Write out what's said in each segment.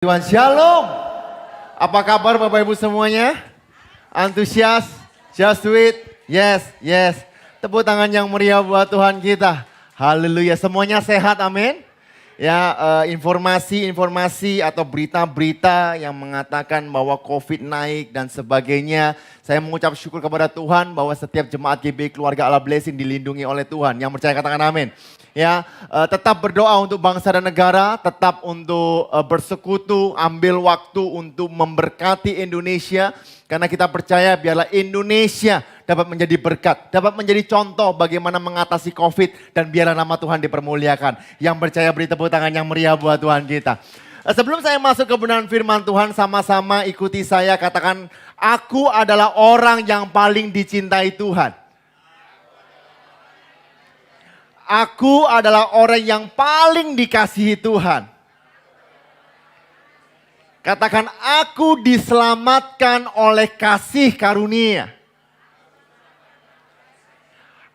Tuhan Shalom. Apa kabar Bapak Ibu semuanya? Antusias? Just do it? Yes, yes. Tepuk tangan yang meriah buat Tuhan kita. Haleluya. Semuanya sehat, amin. Ya, informasi atau berita-berita yang mengatakan bahwa COVID naik dan sebagainya. Saya mengucap syukur kepada Tuhan bahwa setiap jemaat GBI Keluarga Allah Blessing dilindungi oleh Tuhan. Yang percaya katakan amin. Ya, tetap berdoa untuk bangsa dan negara, tetap untuk bersekutu, ambil waktu untuk memberkati Indonesia. Karena kita percaya biarlah Indonesia dapat menjadi berkat, dapat menjadi contoh bagaimana mengatasi COVID dan biarlah nama Tuhan dipermuliakan. Yang percaya beri tepuk tangan yang meriah buat Tuhan kita. Sebelum saya masuk ke kebenaran firman Tuhan, sama-sama ikuti saya, katakan, aku adalah orang yang paling dicintai Tuhan. Aku adalah orang yang paling dikasihi Tuhan. Katakan, aku diselamatkan oleh kasih karunia.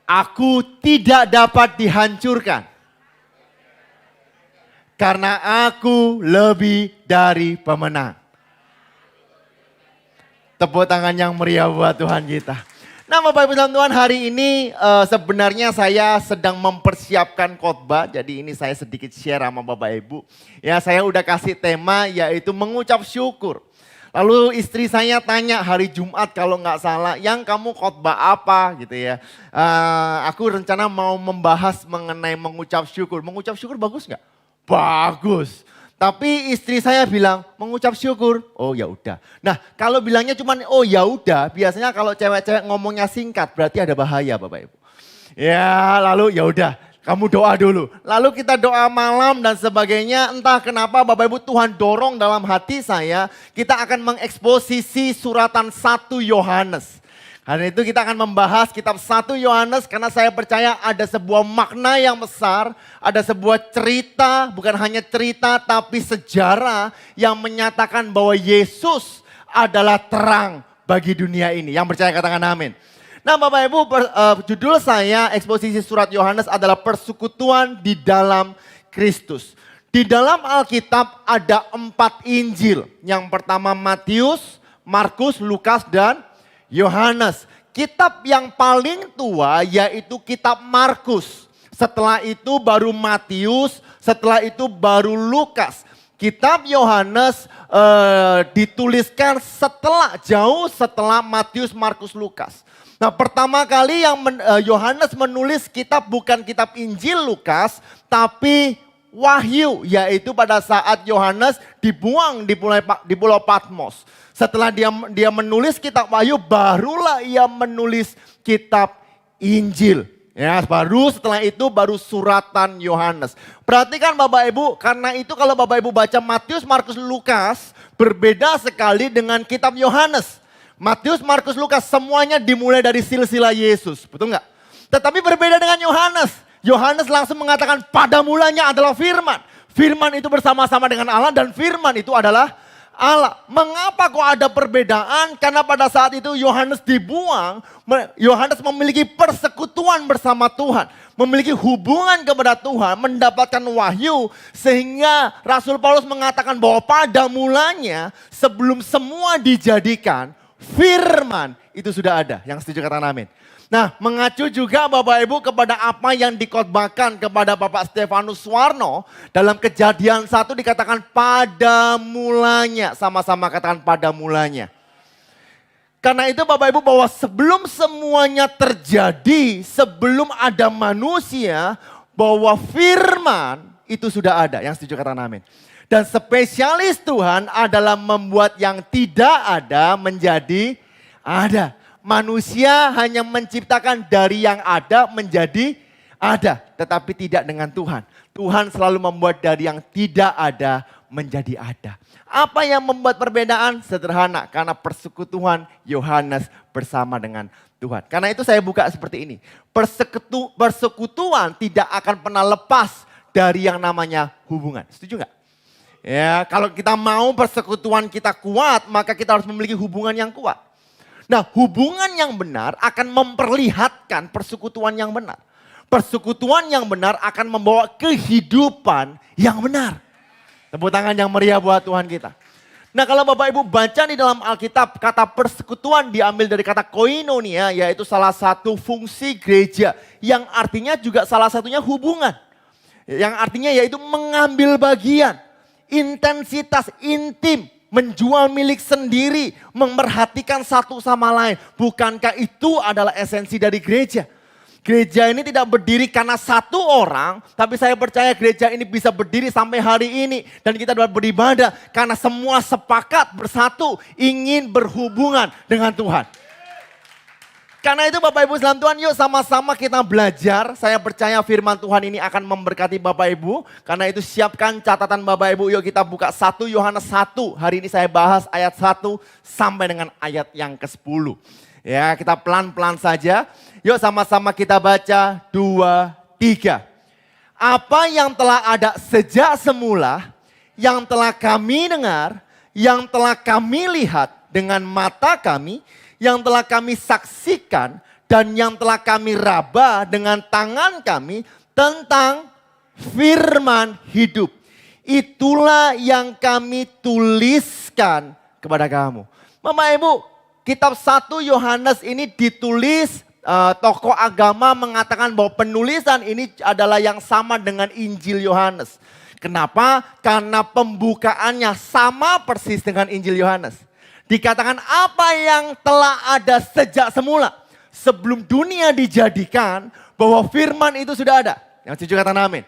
Aku tidak dapat dihancurkan. Karena aku lebih dari pemenang. Tepuk tangan yang meriah buat Tuhan kita. Nah Bapak Ibu dan Tuhan, hari ini sebenarnya saya sedang mempersiapkan khotbah. Jadi ini saya sedikit share sama Bapak Ibu. Ya, saya udah kasih tema yaitu mengucap syukur. Lalu istri saya tanya hari Jumat kalau nggak salah, yang kamu khotbah apa gitu ya. Aku rencana mau membahas mengenai mengucap syukur. Mengucap syukur bagus nggak? Bagus. Tapi istri saya bilang mengucap syukur, oh ya udah. Nah kalau bilangnya cuma oh ya udah, biasanya kalau cewek-cewek ngomongnya singkat berarti ada bahaya Bapak Ibu. Ya lalu ya udah, kamu doa dulu. Lalu kita doa malam dan sebagainya. Entah kenapa Bapak Ibu Tuhan dorong dalam hati saya, kita akan mengeksposisi suratan 1 Yohanes. Karena itu kita akan membahas kitab 1 Yohanes karena saya percaya ada sebuah makna yang besar, ada sebuah cerita, bukan hanya cerita tapi sejarah yang menyatakan bahwa Yesus adalah terang bagi dunia ini. Yang percaya katakan amin. Nah Bapak Ibu, judul saya eksposisi surat Yohanes adalah persekutuan di dalam Kristus. Di dalam Alkitab ada 4 Injil. Yang pertama Matius, Markus, Lukas dan Yohanes. Kitab yang paling tua yaitu kitab Markus. Setelah itu baru Matius, setelah itu baru Lukas. Kitab Yohanes dituliskan jauh setelah Matius, Markus, Lukas. Nah pertama kali yang Yohanes menulis kitab bukan kitab Injil Lukas, tapi Wahyu, yaitu pada saat Yohanes dibuang di Pulau Patmos. Setelah dia menulis kitab Wahyu, barulah ia menulis kitab Injil. Ya, setelah itu baru suratan Yohanes. Perhatikan Bapak Ibu, karena itu kalau Bapak Ibu baca Matius, Markus, Lukas, berbeda sekali dengan kitab Yohanes. Matius, Markus, Lukas semuanya dimulai dari silsilah Yesus, betul nggak? Tetapi berbeda dengan Yohanes. Yohanes langsung mengatakan pada mulanya adalah firman. Firman itu bersama-sama dengan Allah dan firman itu adalah Allah. Mengapa kok ada perbedaan? Karena pada saat itu Yohanes dibuang, Yohanes memiliki persekutuan bersama Tuhan. Memiliki hubungan kepada Tuhan, mendapatkan wahyu. Sehingga Rasul Paulus mengatakan bahwa pada mulanya sebelum semua dijadikan, firman itu sudah ada. Yang setuju katakan amin. Nah, mengacu juga Bapak Ibu kepada apa yang dikhotbahkan kepada Bapak Stefanus Suwarno dalam Kejadian 1 dikatakan pada mulanya, sama-sama katakan pada mulanya. Karena itu Bapak Ibu bahwa sebelum semuanya terjadi, sebelum ada manusia, bahwa firman itu sudah ada. Yang setuju katakan amin. Dan spesialis Tuhan adalah membuat yang tidak ada menjadi ada. Manusia hanya menciptakan dari yang ada menjadi ada. Tetapi tidak dengan Tuhan. Tuhan selalu membuat dari yang tidak ada menjadi ada. Apa yang membuat perbedaan? Sederhana. Karena persekutuan Yohanes bersama dengan Tuhan. Karena itu saya buka seperti ini. Persekutuan tidak akan pernah lepas dari yang namanya hubungan. Setuju nggak? Ya, kalau kita mau persekutuan kita kuat, maka kita harus memiliki hubungan yang kuat. Nah, hubungan yang benar akan memperlihatkan persekutuan yang benar. Persekutuan yang benar akan membawa kehidupan yang benar. Tepuk tangan yang meriah buat Tuhan kita. Nah kalau Bapak Ibu baca di dalam Alkitab, kata persekutuan diambil dari kata koinonia, yaitu salah satu fungsi gereja. Yang artinya juga salah satunya hubungan. Yang artinya yaitu mengambil bagian, intensitas intim, menjual milik sendiri, memerhatikan satu sama lain. Bukankah itu adalah esensi dari gereja? Gereja ini tidak berdiri karena satu orang, tapi saya percaya gereja ini bisa berdiri sampai hari ini. Dan kita dapat beribadah karena semua sepakat bersatu ingin berhubungan dengan Tuhan. Karena itu Bapak Ibu dalam Tuhan, yuk sama-sama kita belajar. Saya percaya firman Tuhan ini akan memberkati Bapak Ibu. Karena itu siapkan catatan Bapak Ibu, yuk kita buka 1 Yohanes 1. Hari ini saya bahas ayat 1 sampai dengan ayat yang ke-10. Ya, kita pelan-pelan saja. Yuk sama-sama kita baca 2, 3. Apa yang telah ada sejak semula, yang telah kami dengar, yang telah kami lihat dengan mata kami, yang telah kami saksikan, dan yang telah kami raba dengan tangan kami tentang firman hidup. Itulah yang kami tuliskan kepada kamu. Bapak Ibu, kitab 1 Yohanes ini ditulis, tokoh agama mengatakan bahwa penulisan ini adalah yang sama dengan Injil Yohanes. Kenapa? Karena pembukaannya sama persis dengan Injil Yohanes. Dikatakan apa yang telah ada sejak semula. Sebelum dunia dijadikan, bahwa firman itu sudah ada. Yang setuju katakan amin.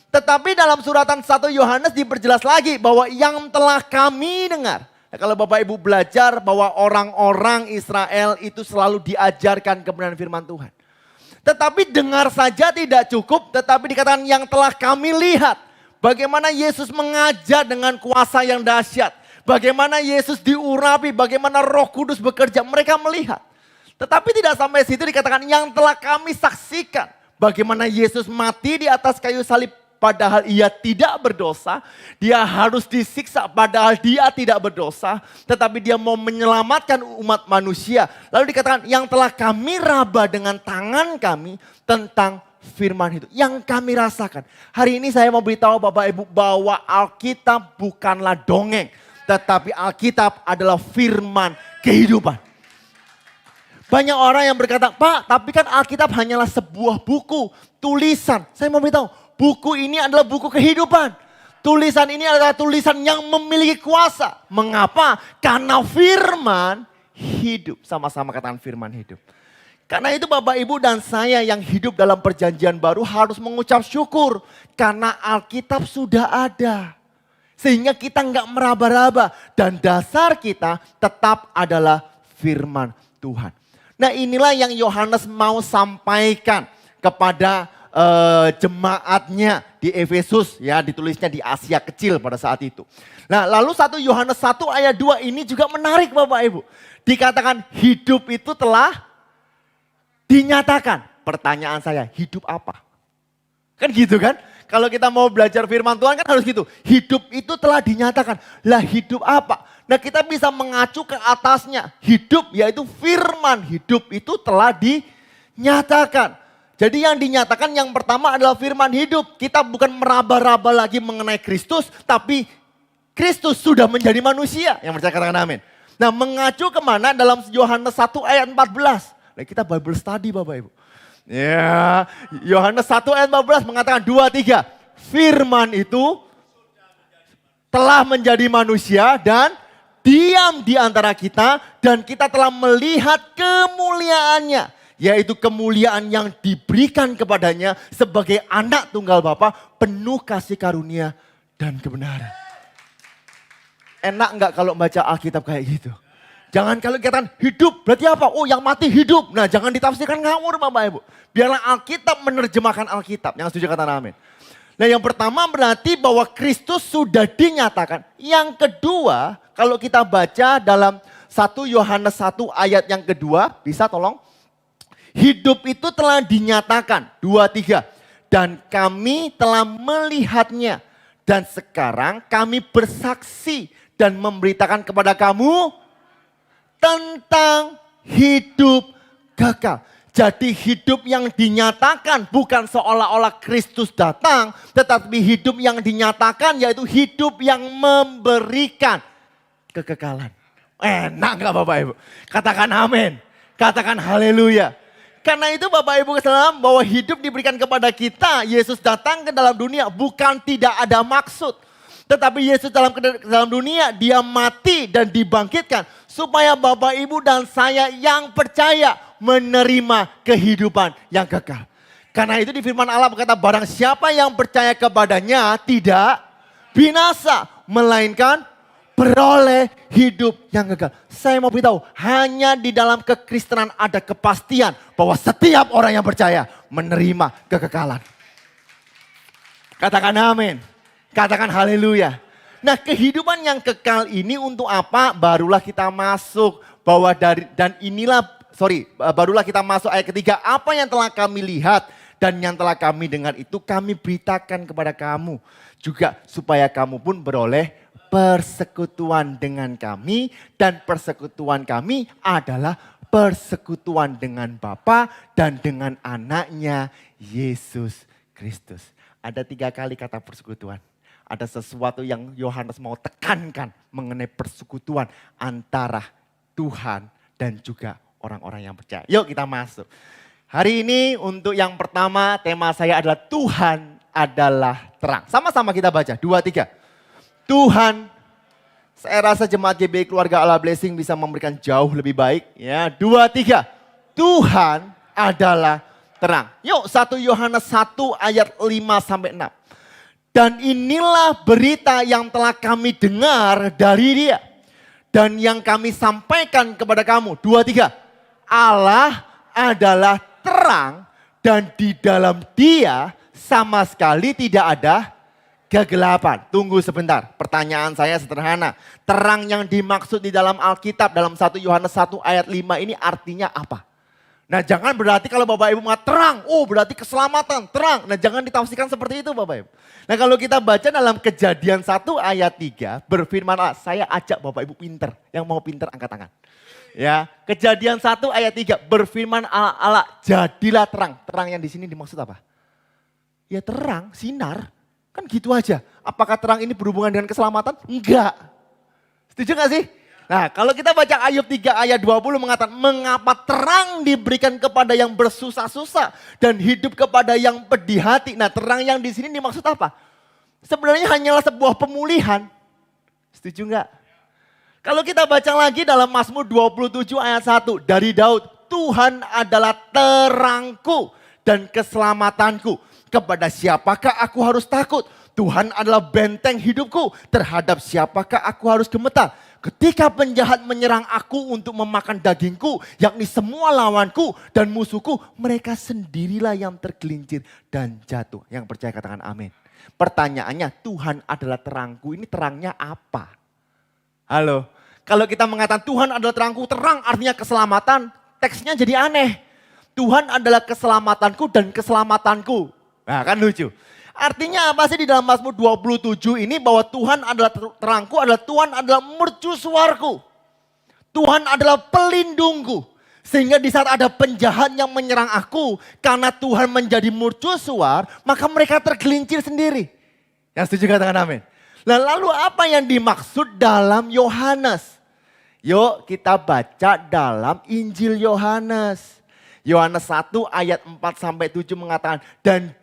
Tetapi dalam suratan 1 Yohanes diperjelas lagi bahwa yang telah kami dengar. Nah, kalau Bapak Ibu belajar bahwa orang-orang Israel itu selalu diajarkan kebenaran firman Tuhan. Tetapi dengar saja tidak cukup, tetapi dikatakan yang telah kami lihat. Bagaimana Yesus mengajar dengan kuasa yang dahsyat. Bagaimana Yesus diurapi, bagaimana Roh Kudus bekerja, mereka melihat. Tetapi tidak sampai situ dikatakan yang telah kami saksikan. Bagaimana Yesus mati di atas kayu salib. Padahal ia tidak berdosa, dia harus disiksa padahal dia tidak berdosa. Tetapi dia mau menyelamatkan umat manusia. Lalu dikatakan yang telah kami raba dengan tangan kami tentang firman itu. Yang kami rasakan. Hari ini saya mau beritahu Bapak Ibu bahwa Alkitab bukanlah dongeng. Tetapi Alkitab adalah firman kehidupan. Banyak orang yang berkata, Pak tapi kan Alkitab hanyalah sebuah buku, tulisan. Saya mau beritahu. Buku ini adalah buku kehidupan. Tulisan ini adalah tulisan yang memiliki kuasa. Mengapa? Karena firman hidup. Sama-sama katakan firman hidup. Karena itu Bapak Ibu dan saya yang hidup dalam perjanjian baru harus mengucap syukur. Karena Alkitab sudah ada. Sehingga kita nggak meraba-raba. Dan dasar kita tetap adalah firman Tuhan. Nah inilah yang Yohanes mau sampaikan kepada jemaatnya di Efesus, ya ditulisnya di Asia Kecil pada saat itu. Nah lalu 1 Yohanes 1 ayat 2 ini juga menarik Bapak Ibu. Dikatakan hidup itu telah dinyatakan. Pertanyaan saya, hidup apa? Kan gitu kan? Kalau kita mau belajar firman Tuhan kan harus gitu. Hidup itu telah dinyatakan. Lah hidup apa? Nah kita bisa mengacu ke atasnya. Hidup yaitu firman hidup itu telah dinyatakan. Jadi yang dinyatakan yang pertama adalah firman hidup. Kita bukan meraba-raba lagi mengenai Kristus, tapi Kristus sudah menjadi manusia. Yang percaya katakan amin. Nah mengacu kemana dalam Yohanes 1 ayat 14. Nah kita Bible study Bapak Ibu. Ya, Yohanes 1 ayat 14 mengatakan 2, 3. Firman itu telah menjadi manusia dan diam di antara kita. Dan kita telah melihat kemuliaannya. Yaitu kemuliaan yang diberikan kepadanya sebagai anak tunggal Bapa penuh kasih karunia dan kebenaran. Enak enggak kalau baca Alkitab kayak gitu? Jangan kalau katakan hidup berarti apa? Oh yang mati hidup. Nah jangan ditafsirkan ngawur Bapak Ibu. Biarlah Alkitab menerjemahkan Alkitab. Yang setuju kata amin. Nah yang pertama berarti bahwa Kristus sudah dinyatakan. Yang kedua kalau kita baca dalam 1 Yohanes 1 ayat yang kedua. Bisa tolong? Hidup itu telah dinyatakan, 2, 3. Dan kami telah melihatnya. Dan sekarang kami bersaksi dan memberitakan kepada kamu tentang hidup kekal. Jadi hidup yang dinyatakan bukan seolah-olah Kristus datang, tetapi hidup yang dinyatakan yaitu hidup yang memberikan kekekalan. Enak gak Bapak Ibu? Katakan amin, katakan haleluya. Karena itu Bapak Ibu sekalian bahwa hidup diberikan kepada kita, Yesus datang ke dalam dunia bukan tidak ada maksud. Tetapi Yesus dalam dunia, dia mati dan dibangkitkan supaya Bapak Ibu dan saya yang percaya menerima kehidupan yang kekal. Karena itu di firman Allah berkata barang siapa yang percaya kepadanya tidak binasa, melainkan beroleh hidup yang kekal. Saya mau beritahu, hanya di dalam kekristenan ada kepastian bahwa setiap orang yang percaya menerima kekekalan. Katakan amin, katakan haleluya. Nah kehidupan yang kekal ini untuk apa? Barulah kita masuk bahwa barulah kita masuk ayat ketiga. Apa yang telah kami lihat dan yang telah kami dengar itu kami beritakan kepada kamu. Juga supaya kamu pun beroleh persekutuan dengan kami. Dan persekutuan kami adalah persekutuan dengan Bapa dan dengan anaknya Yesus Kristus. Ada 3 kali kata persekutuan. Ada sesuatu yang Yohanes mau tekankan mengenai persekutuan antara Tuhan dan juga orang-orang yang percaya. Yuk kita masuk. Hari ini untuk yang pertama tema saya adalah Tuhan adalah terang. Sama-sama kita baca, 2, 3. Tuhan, saya rasa jemaat GBI Keluarga Allah Blessing bisa memberikan jauh lebih baik. Ya, 2, 3. Tuhan adalah terang. Yuk 1 Yohanes 1 ayat 5-6. Dan inilah berita yang telah kami dengar dari Dia. Dan yang kami sampaikan kepada kamu. 2, 3. Allah adalah terang dan di dalam Dia sama sekali tidak ada kegelapan. Tunggu sebentar, pertanyaan saya sederhana. Terang yang dimaksud di dalam Alkitab dalam 1 Yohanes 1 ayat 5 ini artinya apa? Nah jangan berarti kalau Bapak Ibu mengatakan terang, oh berarti keselamatan, terang. Nah jangan ditafsirkan seperti itu Bapak Ibu. Nah kalau kita baca dalam Kejadian 1 ayat 3 berfirman Allah, saya ajak Bapak Ibu pinter. Yang mau pinter angkat tangan. Ya, Kejadian 1 ayat 3 berfirman Allah, jadilah terang. Terang yang di sini dimaksud apa? Ya terang, sinar. Kan gitu aja. Apakah terang ini berhubungan dengan keselamatan? Enggak. Setuju gak sih? Nah kalau kita baca Ayub 3 ayat 20 mengatakan mengapa terang diberikan kepada yang bersusah-susah dan hidup kepada yang pedih hati. Nah terang yang di sini dimaksud apa? Sebenarnya hanyalah sebuah pemulihan. Setuju enggak? Kalau kita baca lagi dalam Mazmur 27 ayat 1 dari Daud. Tuhan adalah terangku dan keselamatanku. Kepada siapakah aku harus takut? Tuhan adalah benteng hidupku. Terhadap siapakah aku harus gemetar? Ketika penjahat menyerang aku untuk memakan dagingku, yakni semua lawanku dan musuhku, mereka sendirilah yang tergelincir dan jatuh. Yang percaya katakan amin. Pertanyaannya, Tuhan adalah terangku, ini terangnya apa? Halo, kalau kita mengatakan Tuhan adalah terangku, terang artinya keselamatan, teksnya jadi aneh. Tuhan adalah keselamatanku dan keselamatanku. Nah kan lucu. Artinya apa sih di dalam Mazmur 27 ini bahwa Tuhan adalah terangku, adalah Tuhan adalah mercusuarku. Tuhan adalah pelindungku. Sehingga di saat ada penjahat yang menyerang aku, karena Tuhan menjadi mercusuar, maka mereka tergelincir sendiri. Yang setuju katakan amin. Nah lalu apa yang dimaksud dalam Yohanes? Yuk kita baca dalam Injil Yohanes. Yohanes 1 ayat 4-7 mengatakan, dan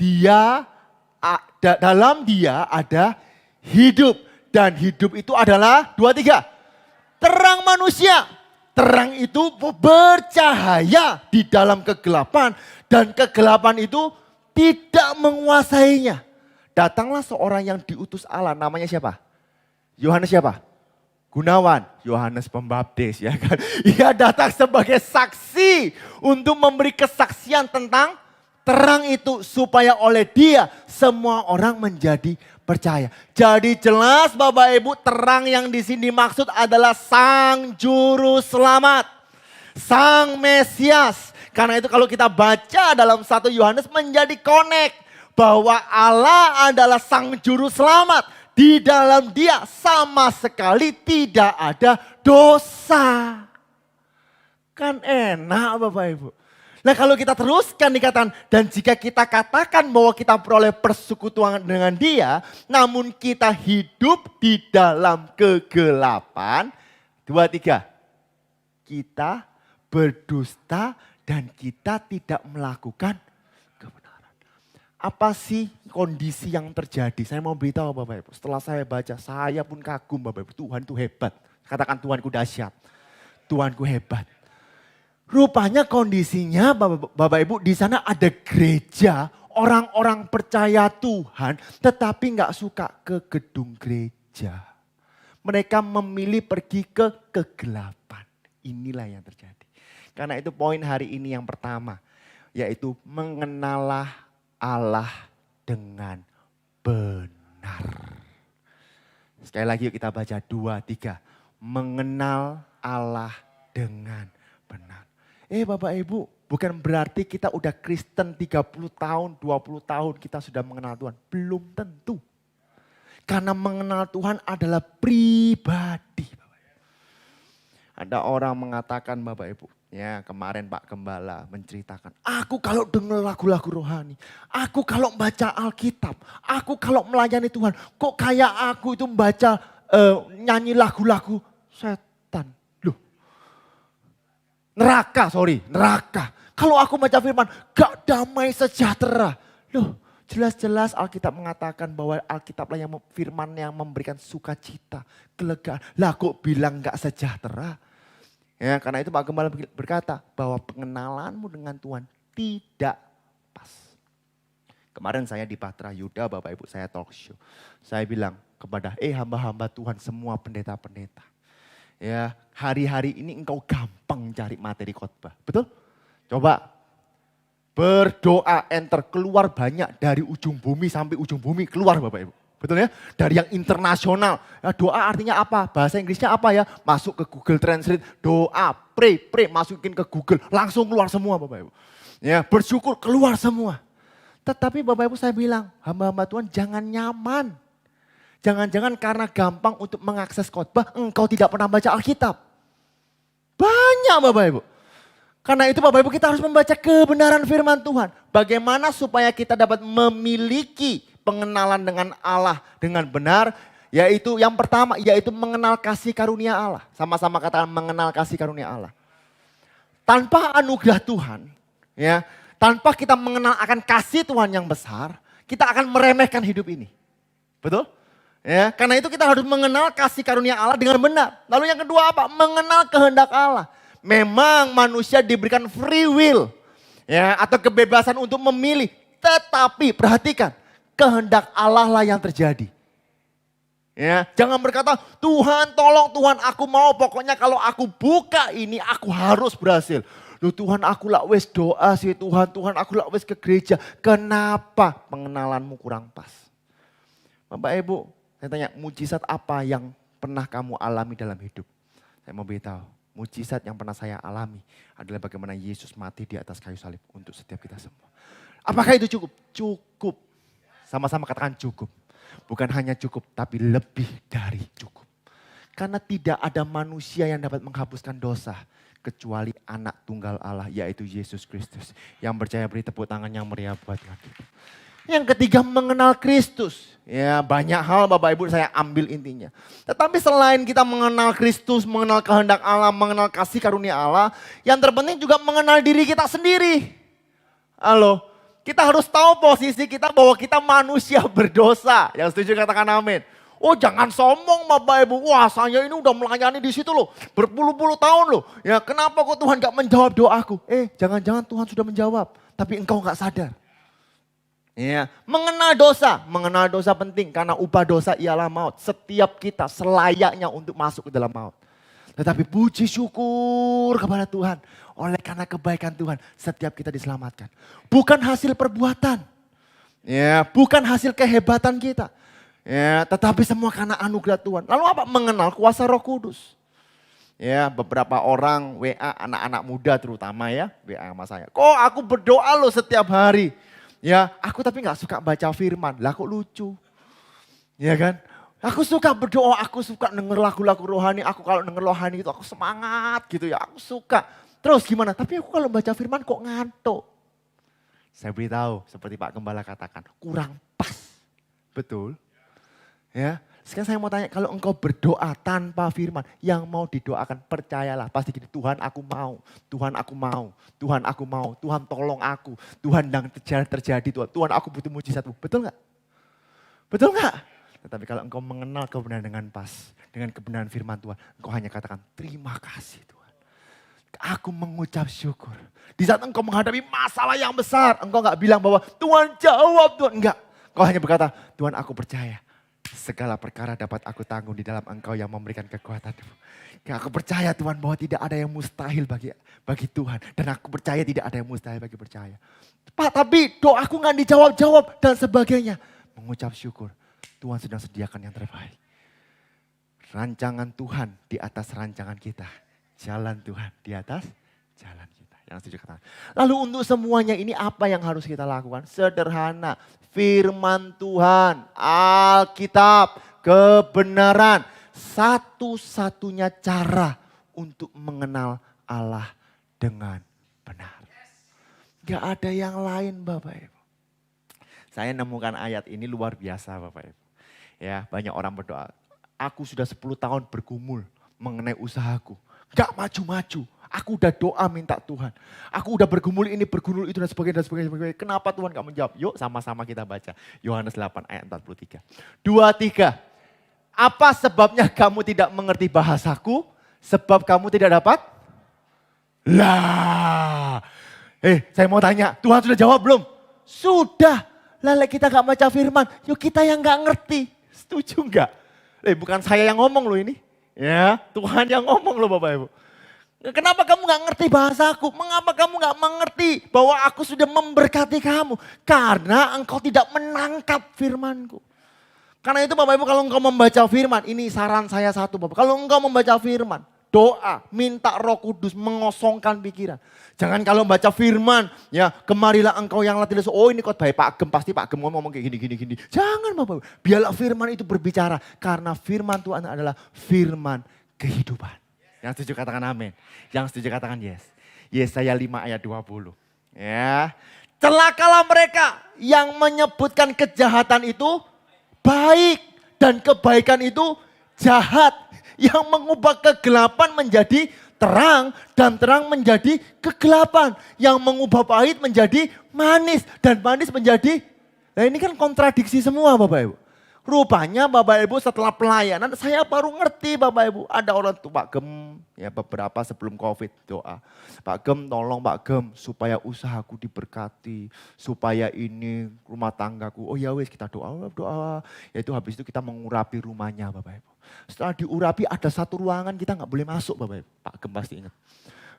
dalam Dia ada hidup. Dan hidup itu adalah 2, 3. Terang manusia. Terang itu bercahaya di dalam kegelapan. Dan kegelapan itu tidak menguasainya. Datanglah seorang yang diutus Allah, namanya siapa? Yohanes siapa? Gunawan, Yohanes Pembaptis ya kan. Ia datang sebagai saksi untuk memberi kesaksian tentang terang itu supaya oleh Dia semua orang menjadi percaya. Jadi jelas Bapak Ibu, terang yang di sini dimaksud adalah Sang Juru Selamat, Sang Mesias. Karena itu kalau kita baca dalam 1 Yohanes menjadi connect bahwa Allah adalah Sang Juru Selamat. Di dalam Dia sama sekali tidak ada dosa. Kan enak Bapak Ibu. Nah kalau kita teruskan dikatakan, dan jika kita katakan bahwa kita peroleh persekutuan dengan dia, namun kita hidup di dalam kegelapan. 2, 3. Kita berdusta dan kita tidak melakukan kebenaran. Apa sih kondisi yang terjadi? Saya mau beritahu Bapak Ibu. Setelah saya baca, saya pun kagum Bapak Ibu. Tuhan itu hebat. Katakan Tuhanku dahsyat. Tuhanku hebat. Rupanya kondisinya Bapak Ibu di sana ada gereja. Orang-orang percaya Tuhan tetapi gak suka ke gedung gereja. Mereka memilih pergi ke kegelapan. Inilah yang terjadi. Karena itu poin hari ini yang pertama. Yaitu mengenalah Allah dengan benar. Sekali lagi yuk kita baca 2, 3. Mengenal Allah dengan benar. Bapak Ibu, bukan berarti kita udah Kristen 30 tahun, 20 tahun kita sudah mengenal Tuhan. Belum tentu. Karena mengenal Tuhan adalah pribadi. Ada orang mengatakan Bapak Ibu, ya kemarin Pak Gembala menceritakan, aku kalau dengar lagu-lagu rohani, aku kalau baca Alkitab, aku kalau melayani Tuhan, kok kayak aku itu membaca nyanyi lagu-lagu setan. Loh, neraka. Kalau aku baca firman, gak damai sejahtera. Loh, jelas-jelas Alkitab mengatakan bahwa Alkitablah yang firman yang memberikan sukacita, kelegaan. Lah kok bilang gak sejahtera? Ya, karena itu Pak Gembala berkata bahwa pengenalanmu dengan Tuhan tidak pas. Kemarin saya di Patra Yuda Bapak Ibu saya talk show. Saya bilang kepada hamba-hamba Tuhan semua pendeta-pendeta. Ya, hari-hari ini engkau gampang cari materi khotbah. Betul? Coba berdoa enter keluar banyak dari ujung bumi sampai ujung bumi keluar Bapak Ibu. Betul ya? Dari yang internasional. Ya, doa artinya apa? Bahasa Inggrisnya apa ya? Masuk ke Google Translate. Doa, pray, masukin ke Google. Langsung keluar semua Bapak Ibu. Ya, bersyukur keluar semua. Tetapi Bapak Ibu saya bilang, hamba-hamba Tuhan jangan nyaman. Jangan-jangan karena gampang untuk mengakses khotbah, engkau tidak pernah baca Alkitab. Banyak Bapak Ibu. Karena itu Bapak Ibu kita harus membaca kebenaran firman Tuhan. Bagaimana supaya kita dapat memiliki pengenalan dengan Allah dengan benar. Yaitu yang pertama, yaitu mengenal kasih karunia Allah. Sama-sama katakan mengenal kasih karunia Allah. Tanpa anugerah Tuhan, ya, tanpa kita mengenal akan kasih Tuhan yang besar, kita akan meremehkan hidup ini. Betul? Ya, karena itu kita harus mengenal kasih karunia Allah dengan benar. Lalu yang kedua apa? Mengenal kehendak Allah. Memang manusia diberikan free will, ya, atau kebebasan untuk memilih. Tetapi perhatikan, kehendak Allah lah yang terjadi. Ya, jangan berkata, Tuhan tolong Tuhan aku mau pokoknya kalau aku buka ini aku harus berhasil. Loh Tuhan aku lah wes doa sih Tuhan aku lah wes ke gereja. Kenapa pengenalanmu kurang pas? Bapak Ibu, saya tanya mujizat apa yang pernah kamu alami dalam hidup? Saya mau beritahu, mujizat yang pernah saya alami adalah bagaimana Yesus mati di atas kayu salib untuk setiap kita semua. Apakah itu cukup? Cukup. Sama-sama katakan cukup. Bukan hanya cukup, tapi lebih dari cukup. Karena tidak ada manusia yang dapat menghapuskan dosa. Kecuali anak tunggal Allah, yaitu Yesus Kristus. Yang percaya beri tepuk tangan yang meriah buat Tuhan. Yang ketiga mengenal Kristus. Ya banyak hal Bapak Ibu saya ambil intinya. Tetapi selain kita mengenal Kristus, mengenal kehendak Allah, mengenal kasih karunia Allah. Yang terpenting juga mengenal diri kita sendiri. Halo. Kita harus tahu posisi kita bahwa kita manusia berdosa. Yang setuju katakan amin. Oh jangan sombong Bapak Ibu. Wah saya ini udah melayani di situ loh. Berpuluh-puluh tahun loh. Ya kenapa kok Tuhan gak menjawab doaku? Jangan-jangan Tuhan sudah menjawab. Tapi engkau gak sadar. Ya, mengenal dosa penting karena upah dosa ialah maut. Setiap kita selayaknya untuk masuk ke dalam maut. Tetapi puji syukur kepada Tuhan. Oleh karena kebaikan Tuhan, setiap kita diselamatkan. Bukan hasil perbuatan. Ya, bukan hasil kehebatan kita. Ya, tetapi semua karena anugerah Tuhan. Lalu apa? Mengenal kuasa Roh Kudus. Ya, beberapa orang WA anak-anak muda terutama ya, WA sama saya. Kok aku berdoa loh setiap hari. Ya, aku tapi gak suka baca firman. Lah kok lucu. Ya kan? Aku suka berdoa, aku suka denger lagu-lagu rohani. Aku kalau denger rohani itu aku semangat gitu ya, aku suka. Terus gimana? Tapi aku kalau baca firman kok ngantuk. Saya beritahu seperti Pak Gembala katakan, kurang pas. Betul? Ya. Sekarang saya mau tanya, kalau engkau berdoa tanpa firman, yang mau didoakan percayalah. Pasti gini, Tuhan aku mau, Tuhan aku mau, Tuhan aku mau, Tuhan tolong aku, Tuhan yang terjadi Tuhan, Tuhan aku butuh mujizatmu. Betul gak? Betul gak? Tetapi kalau engkau mengenal kebenaran dengan pas, dengan kebenaran firman Tuhan, engkau hanya katakan terima kasih Tuhan. Aku mengucap syukur. Di saat engkau menghadapi masalah yang besar, engkau gak bilang bahwa Tuhan jawab Tuhan. Enggak, engkau hanya berkata, Tuhan aku percaya. Segala perkara dapat aku tanggung di dalam engkau yang memberikan kekuatan. Aku percaya Tuhan bahwa tidak ada yang mustahil bagi Tuhan. Dan aku percaya tidak ada yang mustahil bagi percaya. Pak tapi doaku gak dijawab-jawab dan sebagainya. Mengucap syukur Tuhan sedang sediakan yang terbaik. Rancangan Tuhan di atas rancangan kita. Jalan Tuhan di atas jalan kita. Yang setuju katakan. Lalu untuk semuanya ini apa yang harus kita lakukan? Sederhana. Firman Tuhan, Alkitab, kebenaran. Satu-satunya cara untuk mengenal Allah dengan benar. Gak ada yang lain Bapak Ibu. Saya nemukan ayat ini luar biasa Bapak Ibu. Ya, banyak orang berdoa. Aku sudah 10 tahun bergumul mengenai usahaku. Gak maju-maju. Aku udah doa minta Tuhan. Aku udah bergumul ini, bergumul itu dan sebagainya, dan sebagainya. Kenapa Tuhan gak menjawab? Yuk sama-sama kita baca. Yohanes 8 ayat 43. 2, 3. Apa sebabnya kamu tidak mengerti bahasaku? Sebab kamu tidak dapat? Lah. Saya mau tanya, Tuhan sudah jawab belum? Sudah. Lalu kita gak baca firman, yuk kita yang gak ngerti. Setuju gak? Bukan saya yang ngomong loh ini. Ya, Tuhan yang ngomong loh Bapak Ibu. Kenapa kamu gak ngerti bahasaku? Mengapa kamu gak mengerti bahwa aku sudah memberkati kamu? Karena engkau tidak menangkap firmanku. Karena itu Bapak Ibu kalau engkau membaca firman, ini saran saya satu Bapak. Kalau engkau membaca firman, doa, minta Roh Kudus mengosongkan pikiran. Jangan kalau baca firman, ya kemarilah engkau yang latih lesu. Oh ini khotbah Pak Gem, pasti Pak Gem ngomong kayak gini. Jangan Bapak Ibu, biarlah firman itu berbicara. Karena firman Tuhan adalah firman kehidupan. Yang setuju katakan amin. Yang setuju katakan yes. Yesaya 5 ayat 20. Ya. Celakalah mereka yang menyebutkan kejahatan itu baik dan kebaikan itu jahat. Yang mengubah kegelapan menjadi terang dan terang menjadi kegelapan. Yang mengubah pahit menjadi manis dan manis menjadi. Nah ini kan kontradiksi semua Bapak Ibu. Rupanya Bapak Ibu setelah pelayanan saya baru ngerti Bapak Ibu. Ada orang tuh Pak Gem ya beberapa sebelum COVID doa. Pak Gem tolong Pak Gem supaya usahaku diberkati. Supaya ini rumah tanggaku. Oh ya wis kita doa. Yaitu habis itu kita mengurapi rumahnya Bapak Ibu. Setelah diurapi ada satu ruangan kita gak boleh masuk Bapak Ibu. Pak Gem pasti ingat.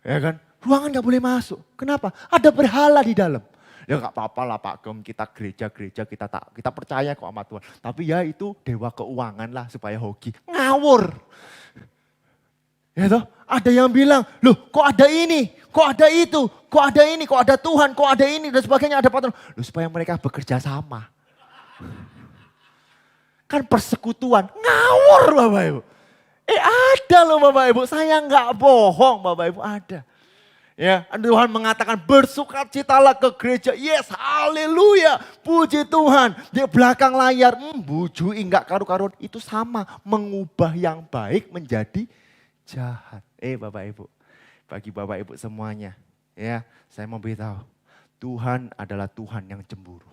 Ya kan? Ruangan gak boleh masuk. Kenapa? Ada berhala di dalam. Ya gak apa-apa lah Pak Gem, kita gereja kita percaya kok sama Tuhan. Tapi ya itu dewa keuangan lah supaya hoki. Ngawur. Ya toh, ada yang bilang, loh kok ada ini, kok ada itu, kok ada ini, kok ada Tuhan, kok ada ini dan sebagainya, ada patron. Loh supaya mereka bekerja sama. Kan persekutuan, ngawur Bapak Ibu. Ada loh Bapak Ibu, saya gak bohong Bapak Ibu, ada. Ya, Tuhan mengatakan bersukacitalah ke gereja. Yes, haleluya. Puji Tuhan. Di belakang layar, bujui enggak karu-karuan. Itu sama, mengubah yang baik menjadi jahat. Bapak Ibu, bagi Bapak Ibu semuanya. Ya, saya mau beritahu. Tuhan adalah Tuhan yang cemburu.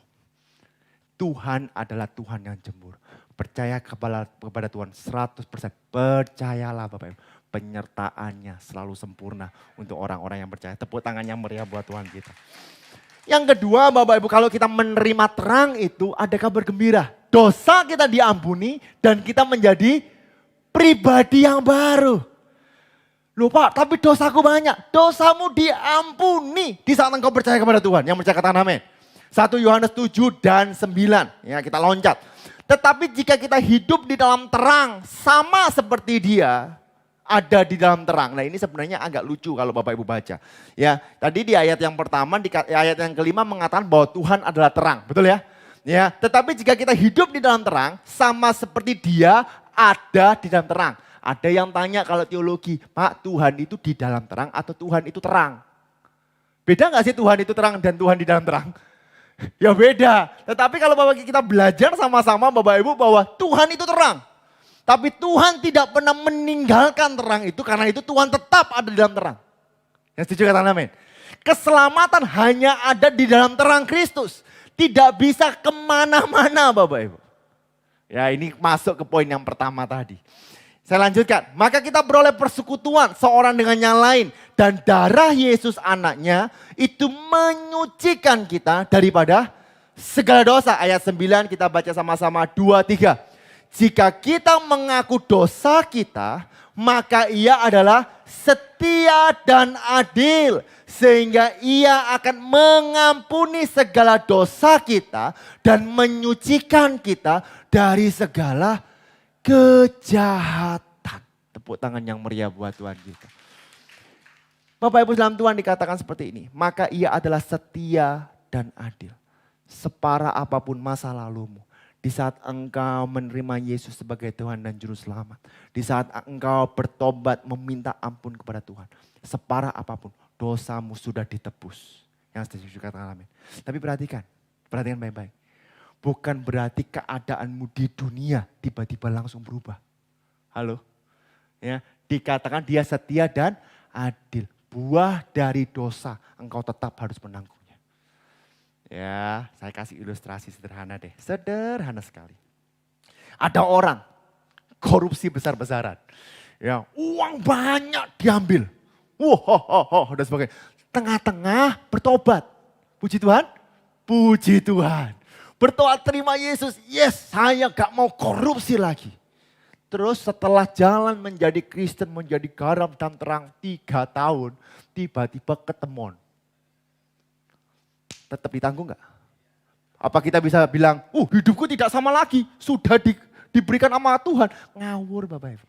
Tuhan adalah Tuhan yang cemburu. Percaya kepada Tuhan 100%. Percayalah Bapak Ibu. Penyertaannya selalu sempurna untuk orang-orang yang percaya. Tepuk tangan yang meriah buat Tuhan kita. Yang kedua Bapak Ibu, kalau kita menerima terang itu ada kabar gembira. Dosa kita diampuni dan kita menjadi pribadi yang baru. Loh Pak, tapi dosaku banyak. Dosamu diampuni di saat engkau percaya kepada Tuhan. Yang percaya katakan amin. 1 Yohanes 7 dan 9. Ya, kita loncat. Tetapi jika kita hidup di dalam terang sama seperti dia, ada di dalam terang. Nah ini sebenarnya agak lucu kalau Bapak Ibu baca. Ya, tadi di ayat yang pertama, di ayat yang kelima mengatakan bahwa Tuhan adalah terang. Betul ya? Ya, tetapi jika kita hidup di dalam terang, sama seperti dia ada di dalam terang. Ada yang tanya kalau teologi, Pak Tuhan itu di dalam terang atau Tuhan itu terang? Beda gak sih Tuhan itu terang dan Tuhan di dalam terang? Ya beda. Tetapi kalau Bapak kita belajar sama-sama Bapak Ibu bahwa Tuhan itu terang. Tapi Tuhan tidak pernah meninggalkan terang itu karena itu Tuhan tetap ada di dalam terang. Yang setuju katakan amin. Keselamatan hanya ada di dalam terang Kristus. Tidak bisa kemana-mana Bapak Ibu. Ya ini masuk ke poin yang pertama tadi. Saya lanjutkan. Maka kita beroleh persekutuan seorang dengan yang lain. Dan darah Yesus anaknya itu menyucikan kita daripada segala dosa. Ayat 9 kita baca sama-sama 2, 3. Jika kita mengaku dosa kita, maka ia adalah setia dan adil. Sehingga ia akan mengampuni segala dosa kita dan menyucikan kita dari segala kejahatan. Tepuk tangan yang meriah buat Tuhan kita. Bapak Ibu dalam Tuhan dikatakan seperti ini. Maka ia adalah setia dan adil. Separah apapun masa lalumu. Di saat engkau menerima Yesus sebagai Tuhan dan Juru Selamat. Di saat engkau bertobat meminta ampun kepada Tuhan. Separah apapun dosamu sudah ditebus. Yang setuju katakan amin. Tapi perhatikan baik-baik. Bukan berarti keadaanmu di dunia tiba-tiba langsung berubah. Halo? Ya, dikatakan dia setia dan adil. Buah dari dosa engkau tetap harus menanggungnya. Ya, saya kasih ilustrasi sederhana deh. Sederhana sekali. Ada orang korupsi besar-besaran. Ya, uang banyak diambil. Dan sebagainya. Tengah-tengah bertobat. Puji Tuhan. Puji Tuhan. Bertobat terima Yesus. Yes, saya gak mau korupsi lagi. Terus setelah jalan menjadi Kristen, menjadi garam dan terang 3 tahun. Tiba-tiba ketemon. Tetap ditanggung gak? Apa kita bisa bilang, hidupku tidak sama lagi. Sudah diberikan sama Tuhan. Ngawur Bapak Ibu.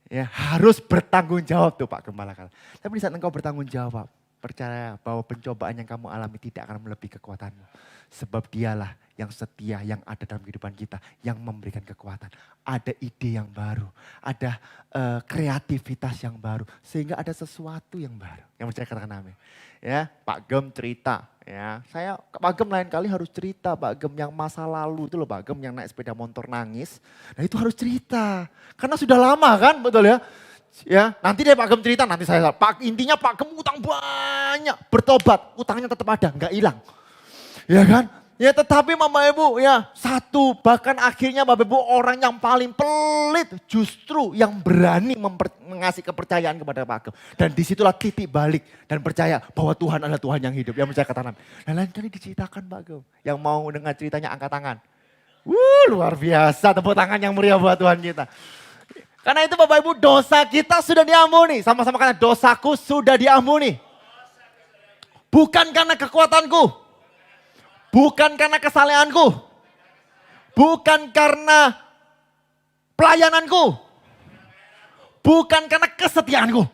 Ya, harus bertanggung jawab tuh Pak Gembala. Tapi di saat engkau bertanggung jawab, percaya bahwa pencobaan yang kamu alami tidak akan melebihi kekuatanmu. Sebab dialah yang setia, yang ada dalam kehidupan kita, yang memberikan kekuatan. Ada ide yang baru, ada kreativitas yang baru, sehingga ada sesuatu yang baru. Yang percaya katakan amin. Ya, Pak Gem cerita. Ya, Pak Gem lain kali harus cerita, Pak Gem yang masa lalu itu loh, Pak Gem yang naik sepeda motor nangis. Nah itu harus cerita, karena sudah lama kan, betul ya. Ya, nanti deh Pak Gem cerita, nanti saya intinya Pak Gem utang banyak, bertobat, utangnya tetap ada, nggak hilang. Ya kan? Ya tetapi Bapak Ibu ya bahkan akhirnya Bapak Ibu orang yang paling pelit justru yang berani mengasih kepercayaan kepada Pak Gem. Dan disitulah titik balik dan percaya bahwa Tuhan adalah Tuhan yang hidup. Yang percaya katakan. Nah lain kali diceritakan Pak Gem. Yang mau dengar ceritanya angkat tangan. Luar biasa, tepuk tangan yang meriah buat Tuhan kita. Karena itu Bapak Ibu dosa kita sudah diampuni. Sama-sama kata dosaku sudah diampuni. Bukan karena kekuatanku. Bukan karena kesalehanku. Bukan karena pelayananku. Bukan karena kesetiaanku.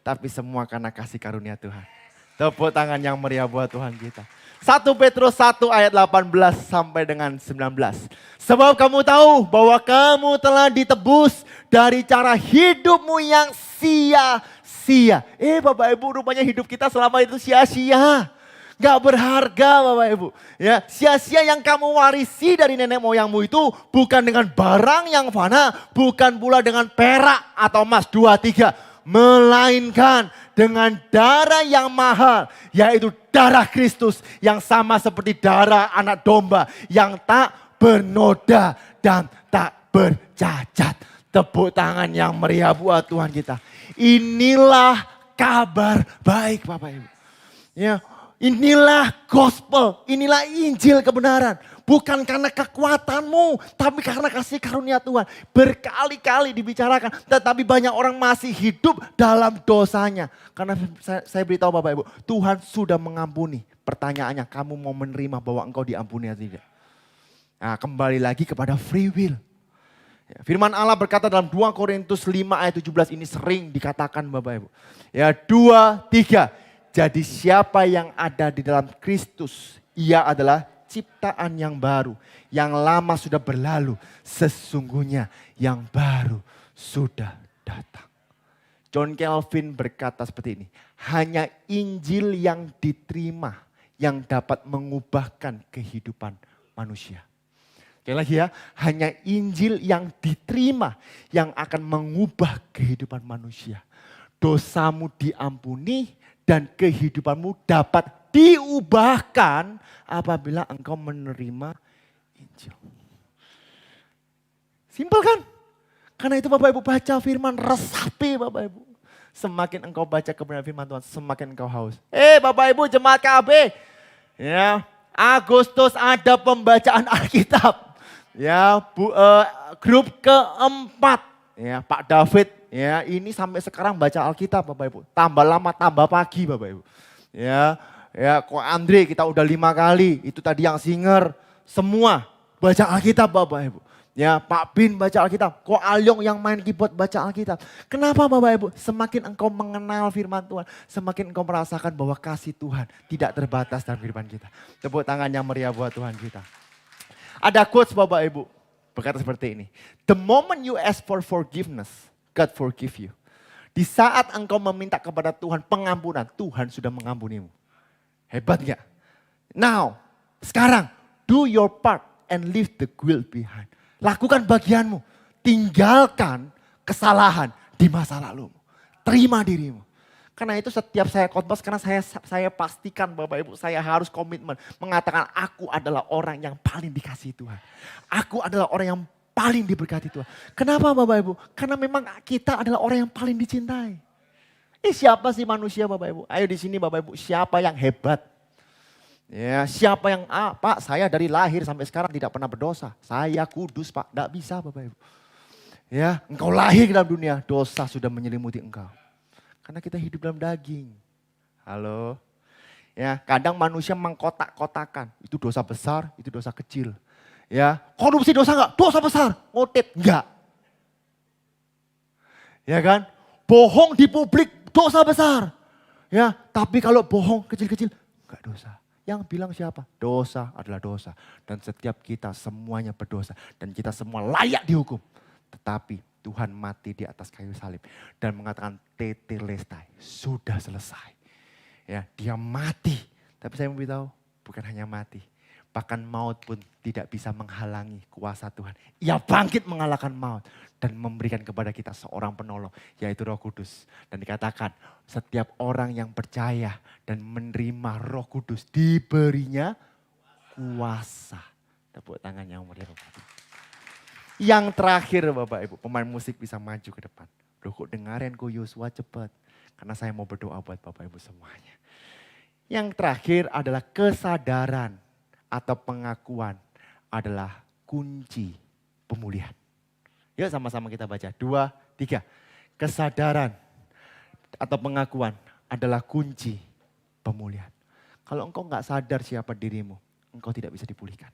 Tapi semua karena kasih karunia Tuhan. Tepuk tangan yang meriah buat Tuhan kita. 1 Petrus 1 ayat 18 sampai dengan 19. Sebab kamu tahu bahwa kamu telah ditebus dari cara hidupmu yang sia-sia. Bapak Ibu rupanya hidup kita selama itu sia-sia. Gak berharga Bapak Ibu. Ya, sia-sia yang kamu warisi dari nenek moyangmu itu bukan dengan barang yang fana, bukan pula dengan perak atau emas 2, 3. Melainkan dengan darah yang mahal, yaitu darah Kristus yang sama seperti darah anak domba yang tak bernoda dan tak bercacat. Tepuk tangan yang meriah buat Tuhan kita. Inilah kabar baik Bapak Ibu. Ya. Inilah gospel, inilah Injil kebenaran. Bukan karena kekuatanmu, tapi karena kasih karunia Tuhan. Berkali-kali dibicarakan, tetapi banyak orang masih hidup dalam dosanya. Karena saya beritahu Bapak Ibu, Tuhan sudah mengampuni. Pertanyaannya, kamu mau menerima bahwa engkau diampuni atau tidak? Nah, kembali lagi kepada free will. Firman Allah berkata dalam 2 Korintus 5 ayat 17 ini sering dikatakan Bapak Ibu. Ya, 2, 3. Jadi siapa yang ada di dalam Kristus, ia adalah ciptaan yang baru. Yang lama sudah berlalu, sesungguhnya yang baru sudah datang. John Calvin berkata seperti ini, hanya Injil yang diterima yang dapat mengubahkan kehidupan manusia. Sekali lagi ya, hanya Injil yang diterima yang akan mengubah kehidupan manusia. Dosamu diampuni dan kehidupanmu dapat diubahkan apabila engkau menerima Injil. Simpel kan? Karena itu Bapak Ibu baca firman, resapi Bapak Ibu. Semakin engkau baca kebenaran firman Tuhan, semakin engkau haus. Bapak Ibu jemaat KB, ya Agustus ada pembacaan Alkitab. Ya, grup keempat, ya Pak David, ya ini sampai sekarang baca Alkitab Bapak Ibu. Tambah lama tambah pagi Bapak Ibu. Ya kok Andre kita udah 5 kali, itu tadi yang singer, semua baca Alkitab Bapak Ibu. Ya Pak Bin baca Alkitab, kok Alyong yang main keyboard baca Alkitab. Kenapa Bapak Ibu? Semakin engkau mengenal firman Tuhan, semakin engkau merasakan bahwa kasih Tuhan tidak terbatas dalam kehidupan kita. Tepuk tangan yang meriah buat Tuhan kita. Ada quotes Bapak Ibu, berkata seperti ini. The moment you ask for forgiveness, God forgive you. Di saat engkau meminta kepada Tuhan pengampunan, Tuhan sudah mengampunimu. Hebat gak? Now, sekarang, do your part and leave the guilt behind. Lakukan bagianmu, tinggalkan kesalahan di masa lalumu. Terima dirimu. Karena itu setiap saya khotbah, karena saya pastikan Bapak Ibu, saya harus komitmen mengatakan aku adalah orang yang paling dikasihi Tuhan. Aku adalah orang yang paling diberkati Tuhan. Kenapa Bapak Ibu? Karena memang kita adalah orang yang paling dicintai. Siapa sih manusia Bapak Ibu? Ayo di sini Bapak Ibu, siapa yang hebat? Ya, siapa yang Pak, saya dari lahir sampai sekarang tidak pernah berdosa. Saya kudus Pak, tidak bisa Bapak Ibu. Ya, engkau lahir dalam dunia, dosa sudah menyelimuti engkau. Karena kita hidup dalam daging. Halo. Ya, kadang manusia mengkotak-kotakan. Itu dosa besar, itu dosa kecil. Ya, korupsi dosa enggak? Dosa besar. Ngotit enggak. Ya kan? Bohong di publik dosa besar. Ya, tapi kalau bohong kecil-kecil enggak dosa. Yang bilang siapa? Dosa adalah dosa. Dan setiap kita semuanya berdosa. Dan kita semua layak dihukum. Tetapi Tuhan mati di atas kayu salib. Dan mengatakan tetelestai, sudah selesai. Ya, dia mati. Tapi saya mau beritahu, bukan hanya mati. Bahkan maut pun tidak bisa menghalangi kuasa Tuhan. Ia bangkit mengalahkan maut. Dan memberikan kepada kita seorang penolong, yaitu Roh Kudus. Dan dikatakan setiap orang yang percaya dan menerima Roh Kudus diberinya kuasa. Tepuk tangan yang meriah. Yang terakhir Bapak Ibu, pemain musik bisa maju ke depan. Loh kok dengarin kok Yosua cepat. Karena saya mau berdoa buat Bapak Ibu semuanya. Yang terakhir adalah kesadaran atau pengakuan adalah kunci pemulihan. Yuk sama-sama kita baca. 2, 3. Kesadaran atau pengakuan adalah kunci pemulihan. Kalau engkau enggak sadar siapa dirimu, engkau tidak bisa dipulihkan.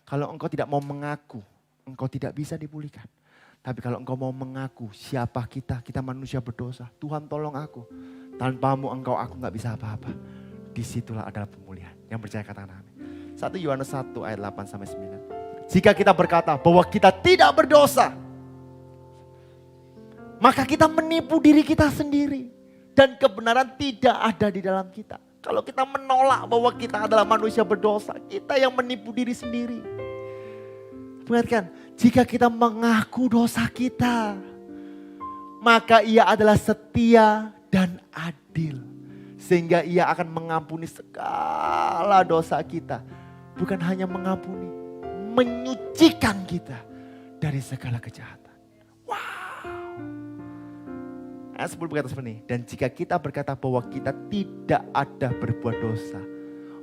Kalau engkau tidak mau mengaku, engkau tidak bisa dipulihkan. Tapi kalau engkau mau mengaku siapa kita manusia berdosa. Tuhan tolong aku. Tanpamu engkau aku enggak bisa apa-apa. Disitulah adalah pemulihan. Yang percaya katakan amin. 1 Yohanes 1 ayat 8-9. Jika kita berkata bahwa kita tidak berdosa, maka kita menipu diri kita sendiri. Dan kebenaran tidak ada di dalam kita. Kalau kita menolak bahwa kita adalah manusia berdosa, kita yang menipu diri sendiri. Perhatikan, jika kita mengaku dosa kita, maka ia adalah setia dan adil. Sehingga ia akan mengampuni segala dosa kita. Bukan hanya mengampuni, menyucikan kita dari segala kejahatan. Ayat 10 berkata seperti ini. Dan jika kita berkata bahwa kita tidak ada berbuat dosa,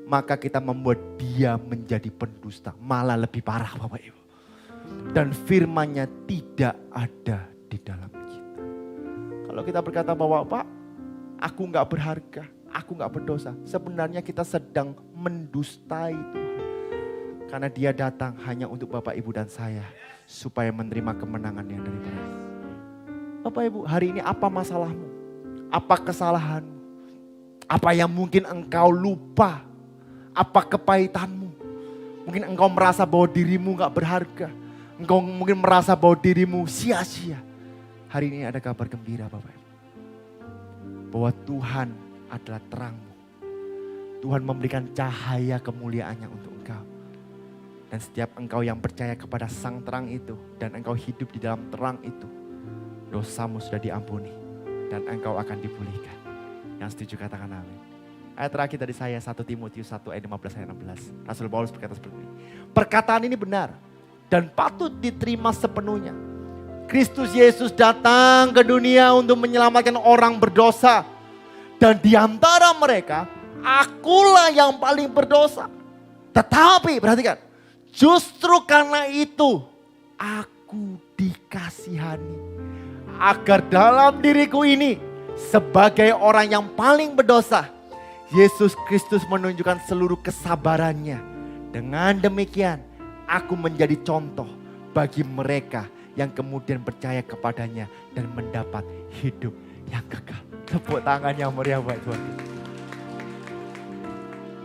maka kita membuat dia menjadi pendusta. Malah lebih parah Bapak Ibu. Dan firman-Nya tidak ada di dalam kita. Kalau kita berkata bahwa Pak, aku gak berharga, aku gak berdosa. Sebenarnya kita sedang mendustai Tuhan. Karena dia datang hanya untuk Bapak Ibu dan saya. Supaya menerima kemenangan yang dari Bapa. Bapak Ibu, hari ini apa masalahmu? Apa kesalahanmu? Apa yang mungkin engkau lupa? Apa kepahitanmu? Mungkin engkau merasa bahwa dirimu gak berharga. Engkau mungkin merasa bahwa dirimu sia-sia. Hari ini ada kabar gembira Bapak Ibu. Bahwa Tuhan adalah terangmu. Tuhan memberikan cahaya kemuliaannya untuk engkau. Dan setiap engkau yang percaya kepada sang terang itu. Dan engkau hidup di dalam terang itu. Dosamu sudah diampuni. Dan engkau akan dipulihkan. Yang setuju katakan amin. Ayat terakhir dari saya 1 Timotius 1 ayat 15 ayat 16. Rasul Paulus berkata seperti ini. Perkataan ini benar dan patut diterima sepenuhnya. Kristus Yesus datang ke dunia untuk menyelamatkan orang berdosa. Dan di antara mereka, akulah yang paling berdosa. Tetapi perhatikan, justru karena itu aku dikasihani. Agar dalam diriku ini sebagai orang yang paling berdosa, Yesus Kristus menunjukkan seluruh kesabarannya. Dengan demikian, aku menjadi contoh bagi mereka yang kemudian percaya kepadanya dan mendapat hidup yang kekal. Tepuk tangan yang meriah buat Tuhan.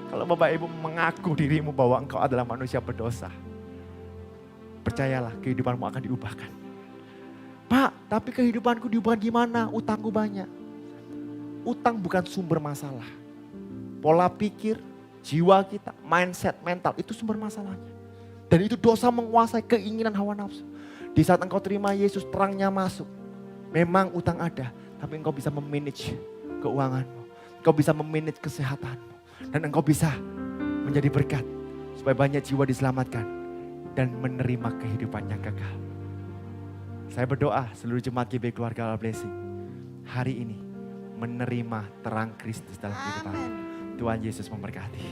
Kalau Bapak Ibu mengaku dirimu bahwa engkau adalah manusia berdosa, percayalah kehidupanmu akan diubahkan. Pak, tapi kehidupanku diubah gimana? Utangku banyak. Utang bukan sumber masalah. Pola pikir, jiwa kita, mindset, mental, itu sumber masalahnya. Dan itu dosa menguasai keinginan hawa nafsu. Di saat engkau terima Yesus, terangnya masuk. Memang utang ada, tapi engkau bisa memanage keuanganmu. Engkau bisa memanage kesehatanmu. Dan engkau bisa menjadi berkat. Supaya banyak jiwa diselamatkan. Dan menerima kehidupan yang kekal. Saya berdoa seluruh jemaat GB Keluarga Allah Blessing. Hari ini menerima terang Kristus dalam kehidupan. Tuhan Yesus memberkati.